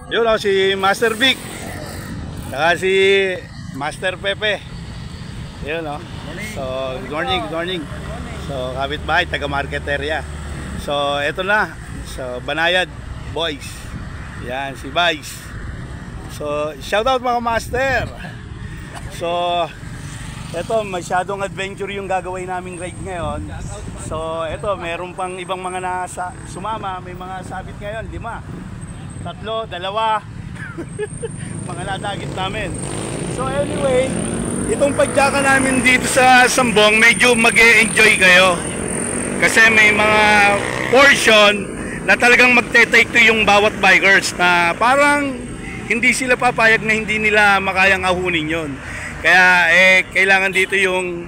Yun o, si Master Vic. Saka si Master Pepe. Yun o. So, good morning, good morning. So, kapitbahay, taga market area. So, eto na. So, Banayad Boys. Yan, si Vice. So, shoutout mga master. So, eto, masyadong adventure yung gagawin naming ride ngayon. So, eto, meron pang ibang mga nasa sumama. May mga sabit ngayon, 5. 3, 2. Mga nadagit namin. So anyway, itong pagdaka namin dito sa Sambong, medyo mag-e-enjoy kayo. Kasi may mga portion na talagang magte-take to yung bawat bikers na parang hindi sila papayag na hindi nila makayang ahunin yon. Kaya kailangan dito yung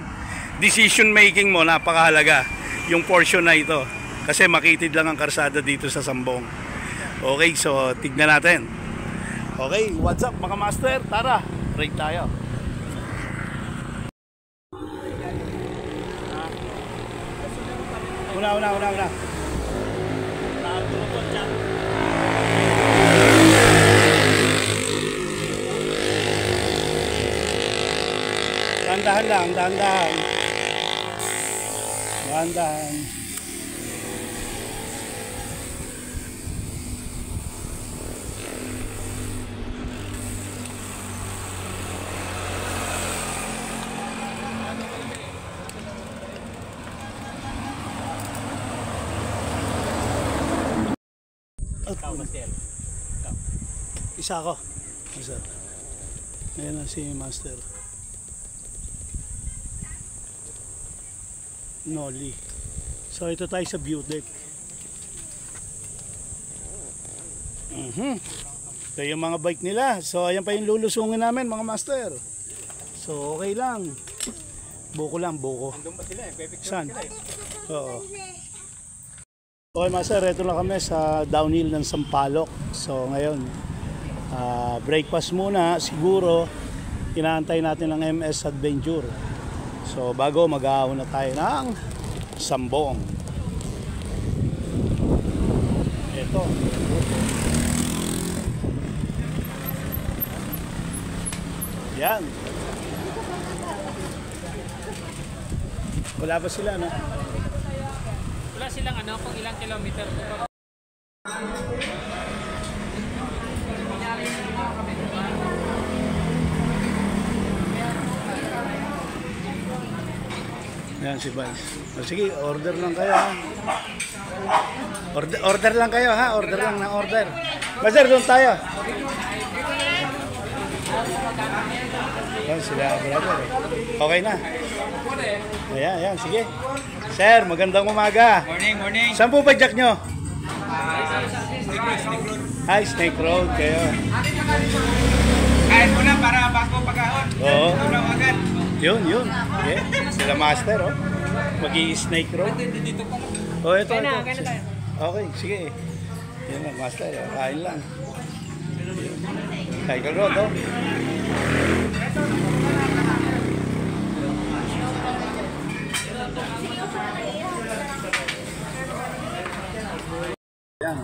decision making mo, napakahalaga yung portion na ito. Kasi makitid lang ang karsada dito sa Sambong. Okay, so tignan natin. Okay, what's up mga master? Tara, ride tayo. Una. Dahan-dahan lang, dahan-dahan. Dahan-dahan. Isa ako. Isa. Ayan na si Master. Nolly. So ito tayo sa view deck. Ito yung mga bike nila. So ayan pa yung lulusungin namin mga master. So okay lang. Buko lang, buko. Andun ba sila eh? Saan? Oo. Okay master, ito na kami sa downhill ng Sampaloc. So ngayon, breakfast muna, siguro inaantay natin ang MS Adventure. So bago mag-aahon na tayo ng Sambong. Ito. Yan. Wala ba sila, no? Wala silang ano, kung ilang kilometer. Yan si Vice. Sige, order lang kayo ha. Order lang kayo ha. Order lang na order. Master, doon tayo. Yan sila, brother. Okay na. Ayan, sige. Sir, magandang umaga. Morning. Saan po ba jack nyo? Snake Road. Hi, Snake Road kayo. Kain mo na para bago pag-ahon. Oo. Tulong agad. Yun. Yeah. Sila master, oh. Mag-i-Snake Road. Dito po. Oh, ito. Kain na tayo. Okay, sige. Yan lang, master. Kain lang. Cycle Road, oh. Yan.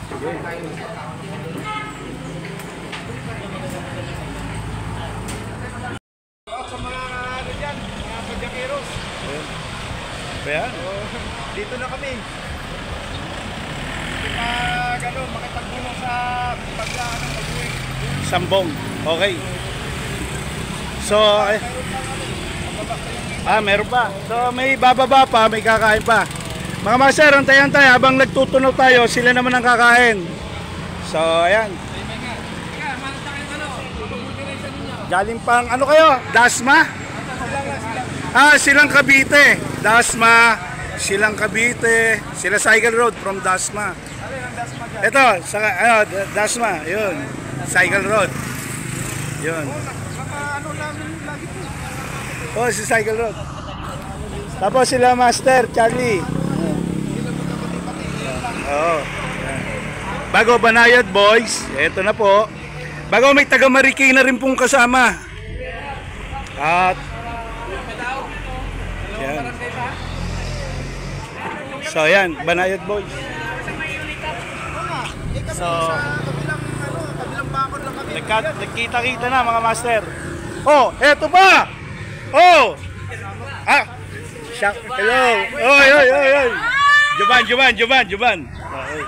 Sige. Sa mga ano dyan, mga padyakeros. Ayan. Dito na kami. Makipagulong sa paglaan ng pag-uwi. Sambong. Okay. So, meron pa. So, may bababa pa, may kakain pa. Mga master, antayan tayo. Habang nagtutunaw tayo, sila naman ang kakain. So, ayan. Galing pang, ano kayo? Dasma? Silang Cavite. Dasma, Silang Cavite. Sila Cycle Road from Dasma. Ito, Dasma. Yun. Cycle Road. Yun. Oh, si Cycle Road. Tapos sila Master, Charlie. Oo. Bago Banayad Boys, eto na po. Bago may taga Marikina rin pong kasama. At yan. So yan, Banayad Boys. So, kabilang bakod lang kami. nagkita-kita na mga master. Oh, eto pa! Oh! Ah! Hello! Oy, oy, oy, oy! Juban. Okay.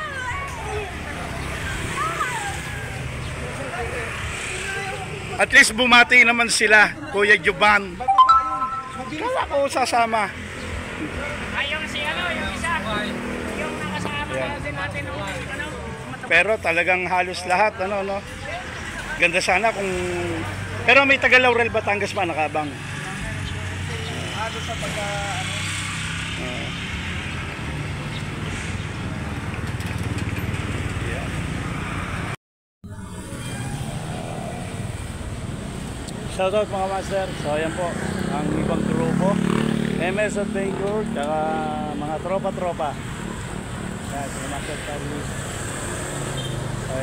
At least bumati naman sila, Kuya Juban. Kala ko sasama. Yung si yung isa, yung nakasama natin Pero talagang halos lahat, no? Ganda sana kung... Pero may taga Laurel, Batangas pa nakabang. Halos sa Shoutout mga master. So ayan po ang ibang grupo, MS Adventure, tsaka mga tropa-tropa. Yan, sila Master Carlos. So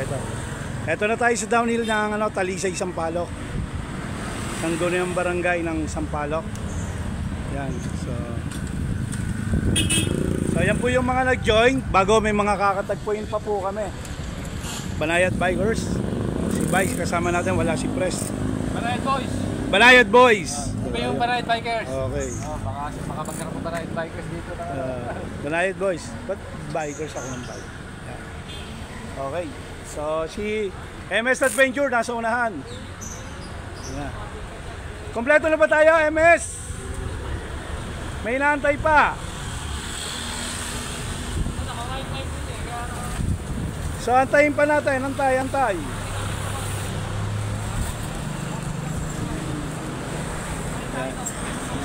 ito na tayo sa downhill ng Talisay, Sampaloc. Sangguniang barangay ng Sampaloc. Yan, so ayan po yung mga nag-join. Bago, may mga kakatagpuin pa po kami. Banayad Bikers. Si Vice kasama natin, wala si Pres. Banayad Boys. Ito yung Banayad Bikers. Okay. Baka magkaroon ng Banayad Bikers dito. Banayad Boys. But bikers ako ng bike. Yeah. Okay. So si MS Adventure nasa unahan. Yeah. Kompleto na ba tayo, MS? May inaantay pa. So antayin pa natin. Antay.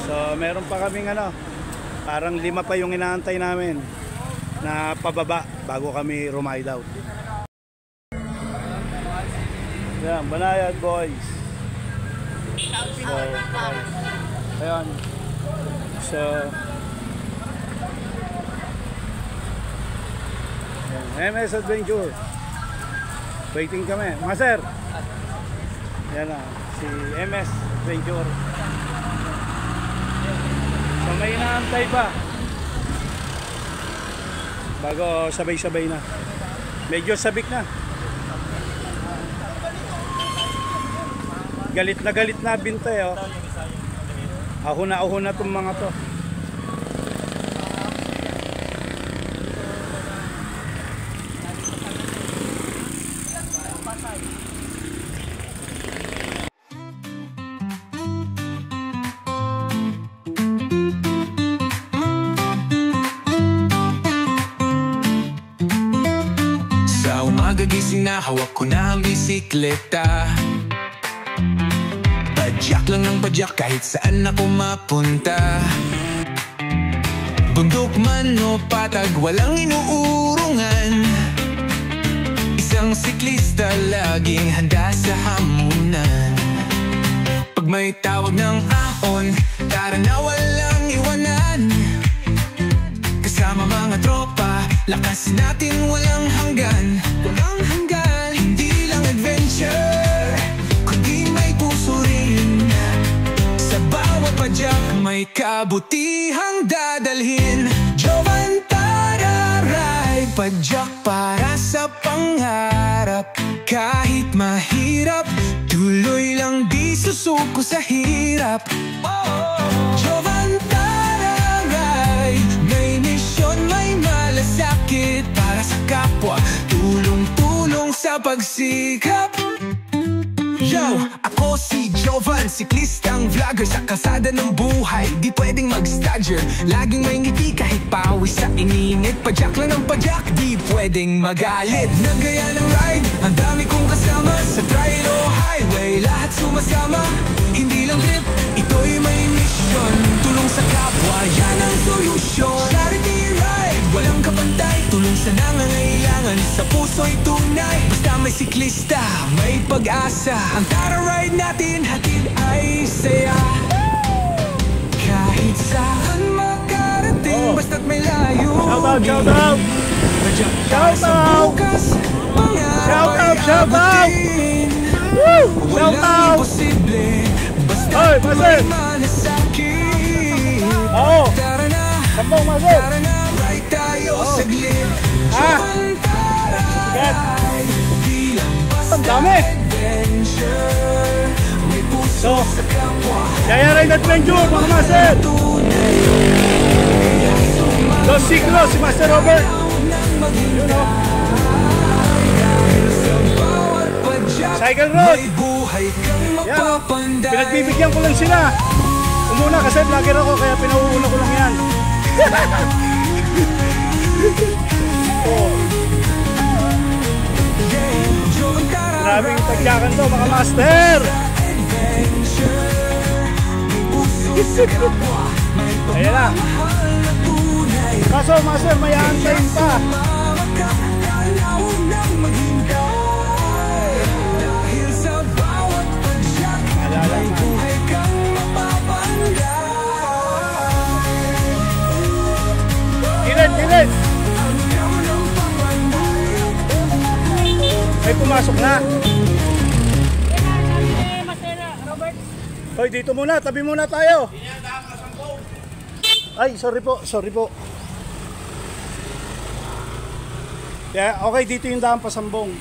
So meron pa kaming parang 5 pa yung inaantay namin na pababa bago kami rumide out. Yan, Banayad Boys. So, ayan. So, ayan, MS Adventure. Waiting kami. Mga sir. Yan na, si MS Adventure. So may inaantay pa bago sabay-sabay na. Medyo sabik na. Galit na bintay, oh. Ahon na itong mga to. Gising na, hawak ko na ang bisikleta. Padyak lang ng padyak kahit saan ako mapunta. Bundok man o patag, walang inuurungan. Isang siklista laging handa sa hamunan. Pag may tawag ng ahon, tara na walang iwanan. Kasama mga tropa, lakasin natin walang hanggan. Walang hanggan, hindi lang adventure, kundi may puso rin. Sa bawat padyak may kabutihang dadalhin. Jovan Tararay, padyak para sa pangarap. Kahit mahirap, tuloy lang di susuko sa hirap. Jovan Tararay, may misyon, may malasakit para sa kapwa. Tulong-tulong sa pagsikap. Yo, ako si Jovan, siklistang vlogger sa kalsada ng buhay. Di pwedeng mag-stagger, laging may ngiti kahit pawis sa iningit. Padyak lang ng padyak, di pwedeng magalit. Nagaya ng ride, ang dami kong kasama. Sa trail o highway, lahat sumasama. Hindi lang trip, ito'y may mission. Tulong sa kapwa, yan ang solusyon. Charity ride, walang kapantay. Tulong sa nangangailangan, sa puso'y tunay. Basta may siklista, may pag-asa. Ang Tara Ride natin, hatid ay saya. Kahit saan makarating, basta't may layo. Shout out! Shout out! Shout out! Woo! Shout out! Imposible, Hoy, basta't Master! may malasakit. Oo! Tara na, Sampong, Master! tara na, ride tayo saglit. Ah! Jovan Tara. Get! dami. So, Yaya Ride Adventure, mga master. Los Ciclos, si Master Robert. Yun o. Cycle Road. Yan o. Pinagbibigyan ko lang sila. Umuna kasi vlogger ako, kaya pinauuna ko lang yan. Oh. Grabing tagyakan to, mga master. Ayan na. Kaso master, may aantayin pa. Alala na. Gilid. May pumasok na. Master Robert. Hoy, dito muna, tabi muna tayo. Ay, sorry po. Yeah, okay, dito yung daan pasambong.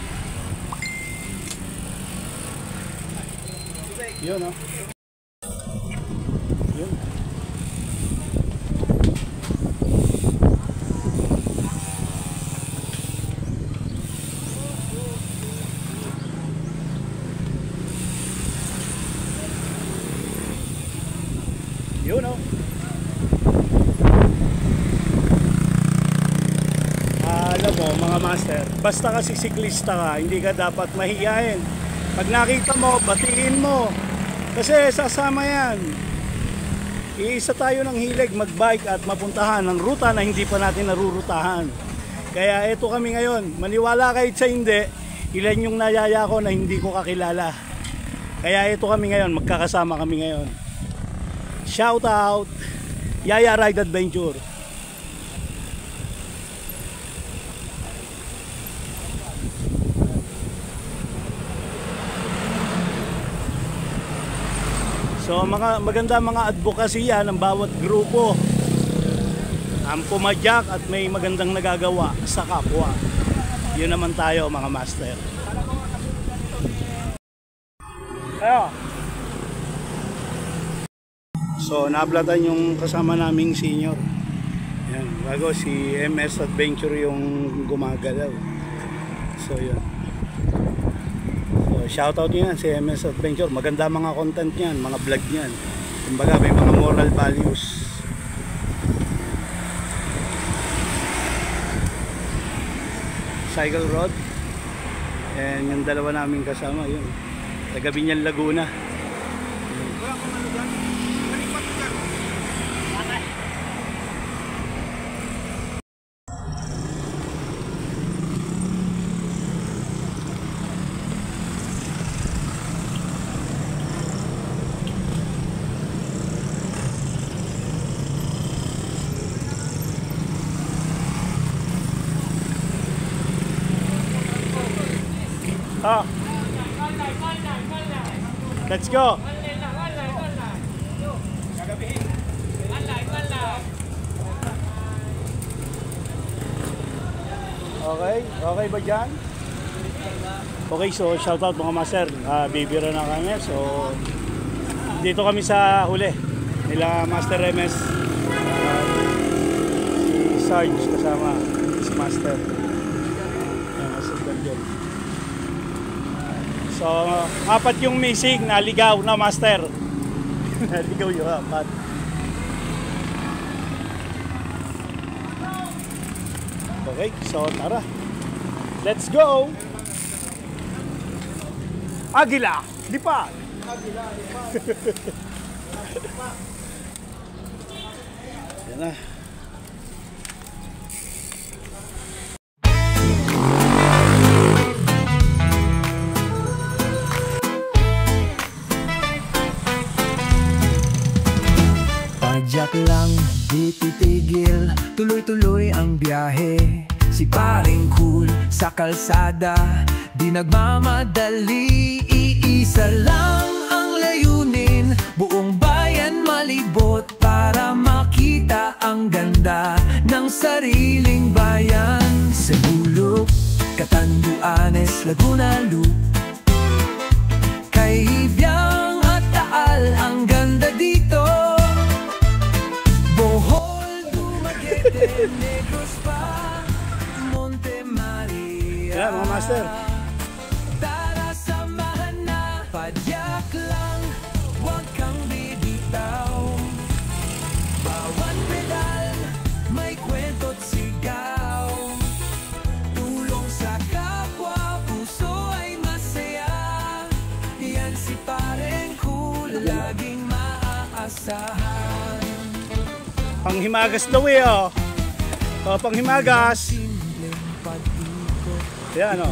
Yun, oh. Yun. Yun, oh. Alam mo, mga master, basta kasi siklista ka, hindi ka dapat mahiyain. Pag nakita mo, batiin mo. Kasi sasama yan. Iisa tayo ng hilig magbike at mapuntahan ng ruta na hindi pa natin narurutahan. Kaya eto kami ngayon, maniwala kahit sa hindi, ilan yung nayaya ko na hindi ko kakilala. Kaya eto kami ngayon, magkakasama kami ngayon. Shout out, Yaya Ride Adventure. So maganda mga advokasya ng bawat grupo ang pumadyak at may magandang nagagawa sa kapwa. Yun naman tayo, mga master. Ayo. So nablatan yung kasama naming senior. Yan, bago si MS Adventure yung gumagalaw. So yun. Shoutout niyan si MS Adventure. Maganda mga content niyan, mga vlog niyan. Kumbaga may mga moral values. Cycle Road. And yung dalawa naming kasama, yun. Taga Binyan, Laguna. Ah. Let's go. Okay ba dyan? Okay, so shoutout mga master. Bibira na kami. So dito kami sa huli nila Master MS, si Sarge kasama si Master. So, apat yung missing, naligaw na master. Naligaw yung apat. Okay, so tara. Let's go! Agila! Lipad! Agila, lipad! Yan na. Padyak lang, di titigil, tuloy-tuloy ang biyahe. Si paring cool sa kalsada, di nagmamadali. Iisa lang ang layunin, buong bayan malibot para makita ang ganda ng sariling bayan. Sa Bulok, Catanduanes, Laguna Loop, Negros pa, Monte Maria. Yan mga master. Tara samahan na, padyak lang, huwag kang bibitaw. Bawat pedal, may kwento't sigaw. Tulong sa kapwa, puso ay masaya. Yan si Pareng Cool, laging maaasahan. Panghimagas daw eh, oh. Oh, panghimagas. Simpleng pag-ikot, Yan, oh.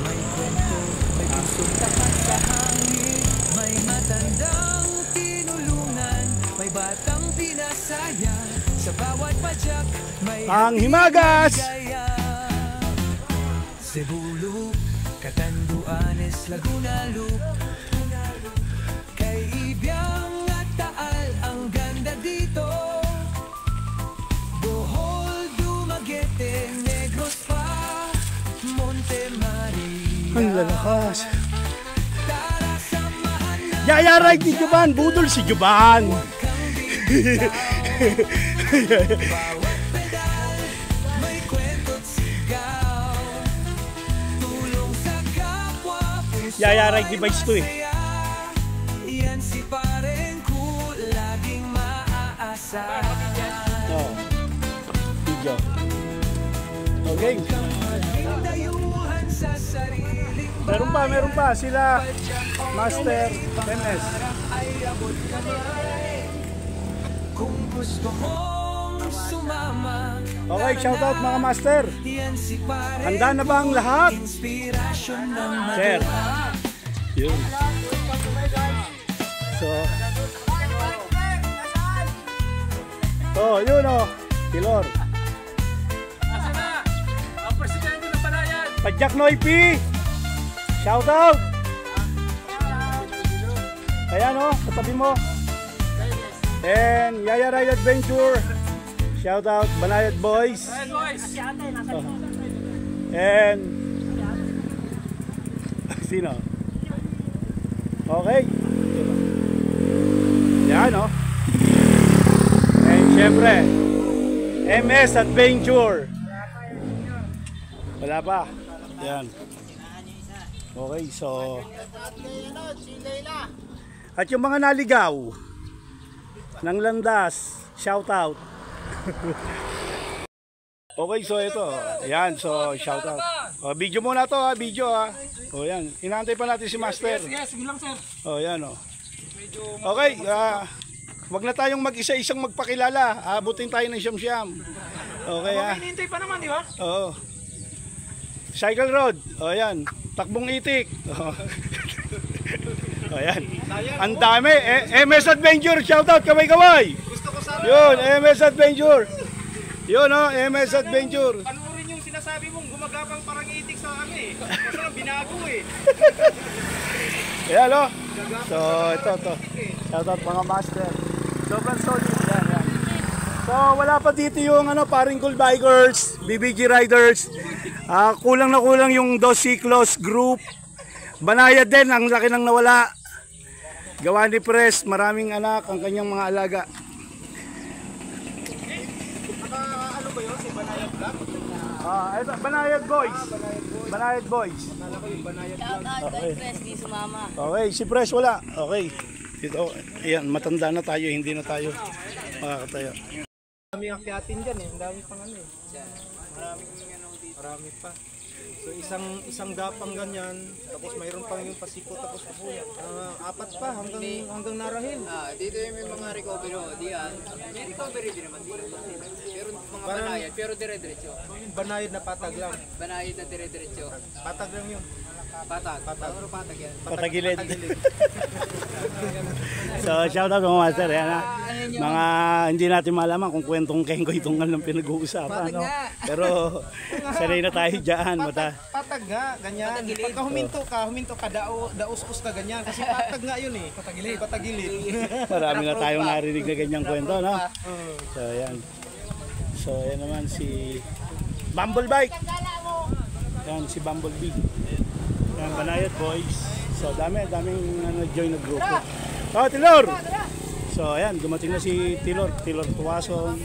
may kwento, may pusong tapat sa hangin. May matandang tinulungan, may batang pinasaya. Sa bawat padyak, may Panghimagas. ligaya. Cebu Loop, Catanduanes, Laguna Loop, kay Ibiang at Taal, ang ganda dito. Bohol, Dumaguete, Negros pa, Monte Maria. Ang lalakas. Tara samahan na, Yaya ride ni Juban. Budol si Juban. bawat pedal, may kwento't sigaw. Tulong sa kapwa, puso Yaya ride ay device to eh. masaya. Yan si Pareng Cool, laging maaasahan. Oh. Video. Okay. Dayuhan sa sariling Meron pa. Sila Master MS. ay abot kamay. Kung gusto mong sumama, Okay, shoutout mga master. yan si Pareng Handa na ba ang lahat? inspirasyon ng Sir. madura. Yun. So. Oh, yun oh. Pilor. Ang presidente ng Banayan. Padyak Noipi. Shoutout. Ayan oh, katabi mo. And Yaya Ride Adventure. Shoutout Banayad Boys. Oh. And sino? Okay. Yan oh. And syempre MS Adventure. Wala pa. Yan. Okay, so at yung mga naligaw ng landas, shout out. Okay, so ito. Ayan, so shout out. O, video muna to ha, video ha. O yan, inaantay pa natin si Master. Yes, sige lang sir. O yan o. Okay, wag na tayong mag-isa-isang magpakilala. Abutin tayo ng siyam-siyam. Okay ha. Hinihintay pa naman, di ba? Oo. Cycle Road. O yan. Takbong itik. O yan. Ang dami. MS Adventure. Shoutout. Kamay-kamay. Yun. MS Adventure. Yun o. MS Adventure. Panuorin yung sinasabi mong gumagapang parang itik sa amin eh. Kasi lang binago eh. Ayan o. So ito. Shoutout mga master. Sobrang solid. Yan. So wala pa dito yung Pareng Cool Bikers, BBG Riders. Kulang na kulang yung Dos Ciclos Group. Banayad din, ang laki nang nawala. Gawa ni Pres, maraming anak ang kanyang mga alaga. Ano ba yun? Si Banayad Black? Ito, Banayad Boys. Banayad Boys. Shoutout kay Pres, di sumama. Okay, si Pres wala. Okay. Ito, ayan, matanda na tayo, hindi na tayo makakatayo. Dami akyatin dyan eh. Ang dami pang ano eh. Marami pa. So isang gapang ganyan, tapos mayroon pang yung pasiko, tapos apat pa hanggang narahil. Dito yung may mga recovery o diyan. May recovery din naman dito. Pero mga Parang- banayad, pero dire-diretso. Banayad na patag lang. Banayad na dire-diretso. Patag lang yun. Patag. Puro patag yan. Patagilid. So, shoutout mga master. Yan, ha? Mga hindi natin malaman kung kwentong kengko itong lang pinag-uusapan. No? Pero sanay na tayo dyan. Patag nga, ganyan. Pagka huminto ka, daus-us ka ganyan. Kasi patag nga yun eh. Patagilid. Marami na tayong narinig na ganyang kwento. No? So, yan. So, yan naman si Bumblebike. Yan, si Bumblebee. Yan, Banayad Boys. So, daming join na grupo. Oh, Tilor! So ayan, dumating na si Tilor Tuwason.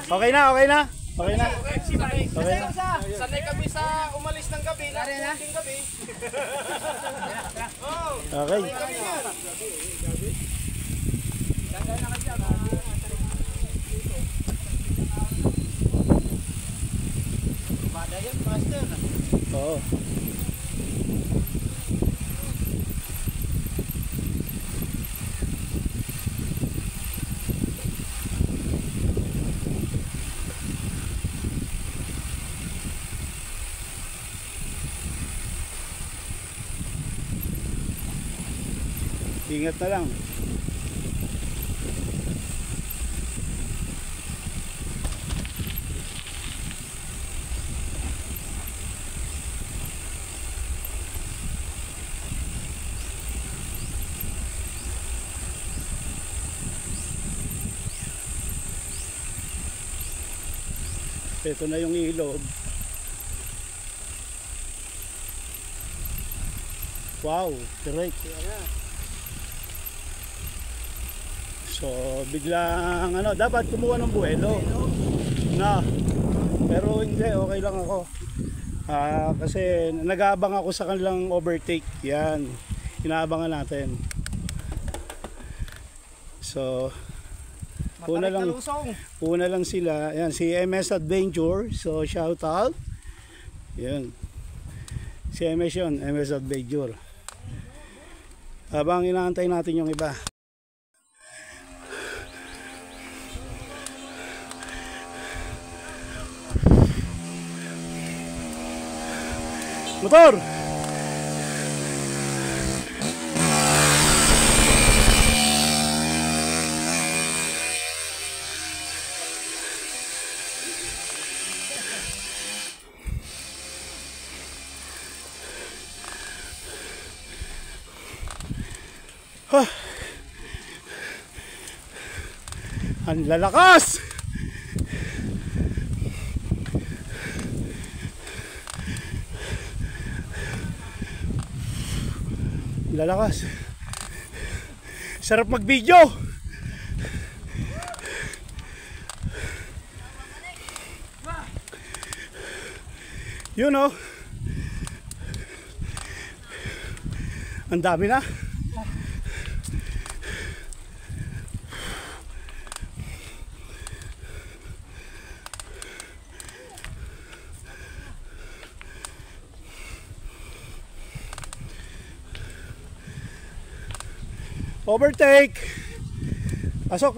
Okay na. Okay na. Sanay kami sa umalis ng gabi, ng gabi. Okay. Oo. Ingat na lang. Ito na yung ilog. Wow, direct. So, biglang dapat kumuha ng buwelo. Na. Pero hindi, okay lang ako. Kasi nag-aabang ako sa kanilang overtake. Yan. Inaabangan natin. So, una lang sila. Yan, si MS Adventure. So, shout out. Yan. Si MS yun, MS Adventure. Habang inaantay natin yung iba. Motor! Ang lalakas! Lalakas. Sarap mag-video. Yun oh. Ang dami na. Overtake. Pasok.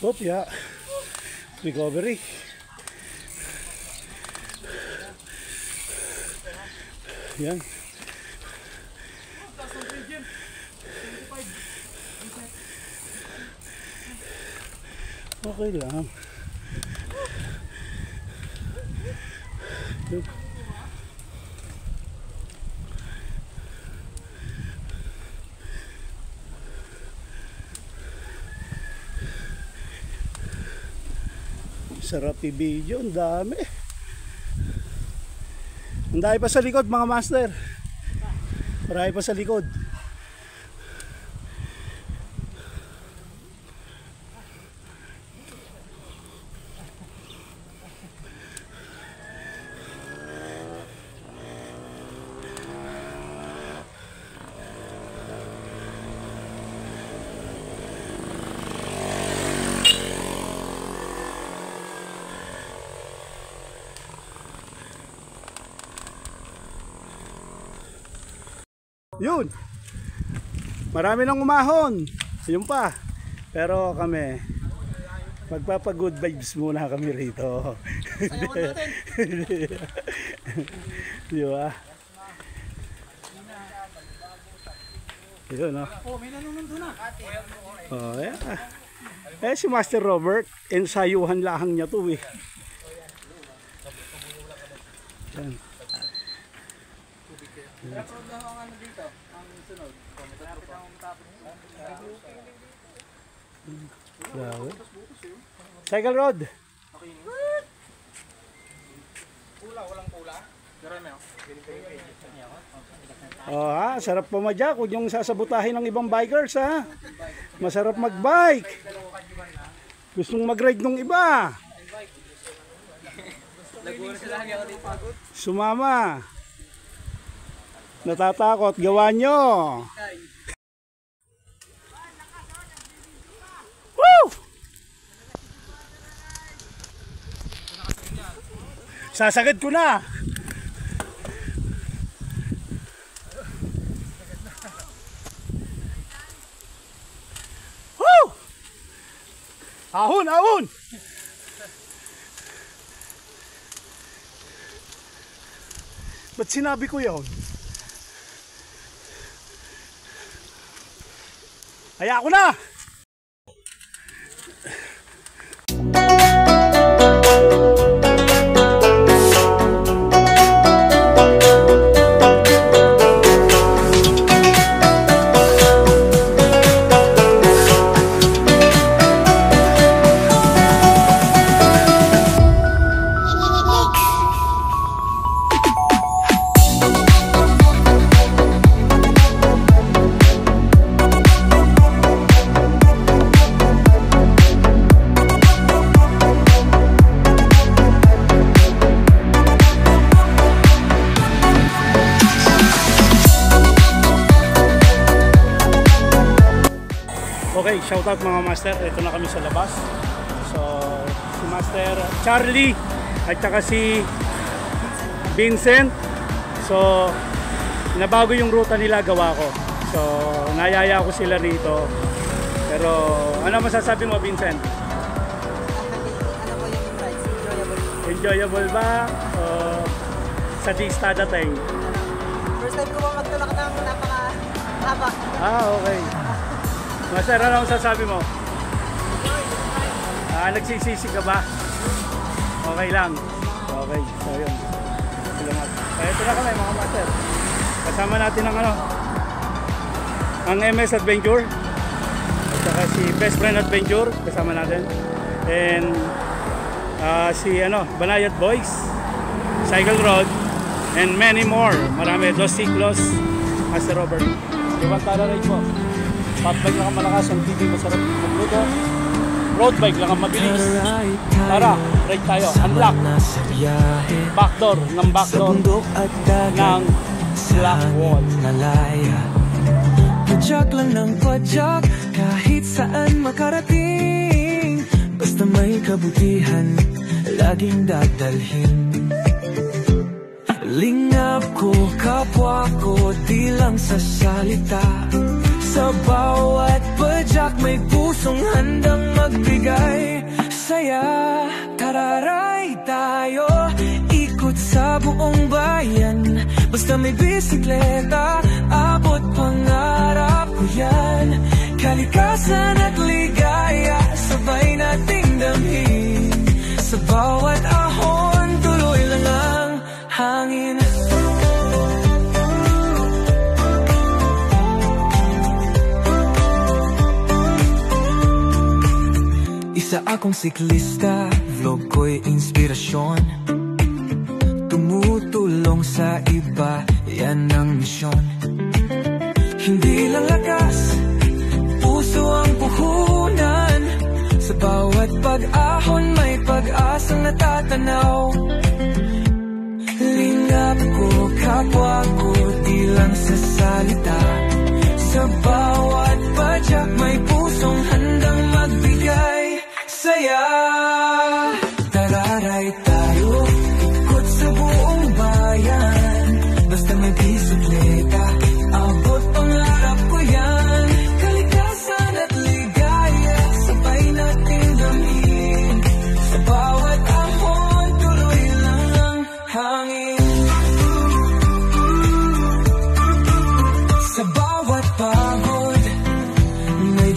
Opya. Recovery. Yan. Okay lang. Sarap i-video, ang dami. Ang dami pa sa likod mga master. Marami pa sa likod. Yun. Marami nang umahon. Yun pa. Pero kami magpapa-good vibes muna kami rito. Sayawan natin. Di ba? Yun, no? Oh, may nanonood na. Oh, yeah. Si Master Robert, ensayuhan lahang niya to eh. Yan. Cycle road. Walang pula. Oh ha, sarap pumadyak. Huwag yung sasabutahin ng ibang bikers ha. Masarap magbike. Gustong mag-ride ng iba. Sumama. Natatakot, gawa nyo. Woo! Sasagad ko na. Woo! Ahon, ahon. Ba't sinabi ko yun? Kaya ako na! Okay, shoutout mga master. Ito na kami sa labas. So, si Master Charlie at saka si Vincent. So, nabago yung ruta nila, gawa ko. So, nayaya ko sila rito. Pero, ano masasabi mo, Vincent? Enjoyable ba? O sadista dating? First time ko ba magtulak ng napaka-haba. Okay. Master, ano masasabi mo? Nagsisisi ka ba? Okay lang. Okay, so yun. Salamat. Ito na kami mga master. Kasama natin ang MS Adventure. At saka si Best Friend Adventure. Kasama natin. And si Banayad Boys, Cycle Road, and many more. Marami. Dos Ciclos, Master Robert. Ibang tara ride po. Fat bike lang ang malakas, ang TV masarap magluto. Road bike lang ang mabilis. Tara, ride tayo. Unlock. Backdoor ng Black Wall. Padyak lang ng padyak, kahit saan makarating. Basta may kabutihan, laging dadalhin. Lingap ko, kapwa ko, di lang sa salita. Sa bawat padyak may pusong handang magbigay saya. Tararay tayo, ikot sa buong bayan. Basta may bisikleta, abot pangarap ko yan. Kalikasan at ligaya, sabay nating damhin. Sa bawat ahon, tuloy lang ang hangin. Isa akong siklista, vlog ko'y inspirasyon. Tumutulong sa iba, yan ang misyon. Hindi lang lakas, puso ang puhunan. Sa bawat pag-ahon may pag-asang natatanaw. Lingap ko, kapwa ko, di lang sa salita. Sa bawat padyak may pusong handang magbigay saya. Tararay tayo, ikot sa buong bayan. Basta may bisikleta, abot pangarap ko yan. Kalikasan at ligaya, sabay nating damhin. Sa bawat ahon, tuloy lang ang hangin. Sa bawat pagod, may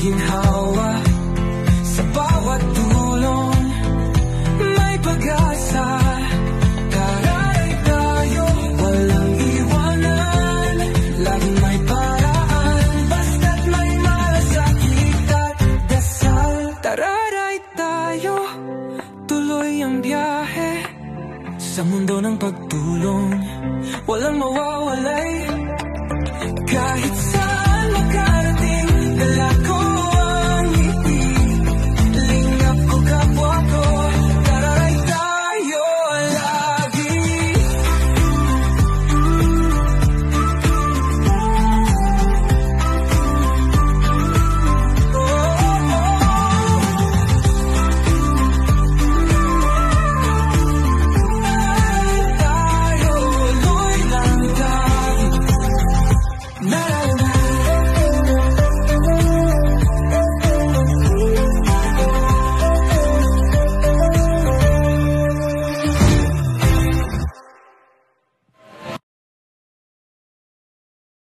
Sa mundo ng pagtulong, walang mawawalay. Kahit sa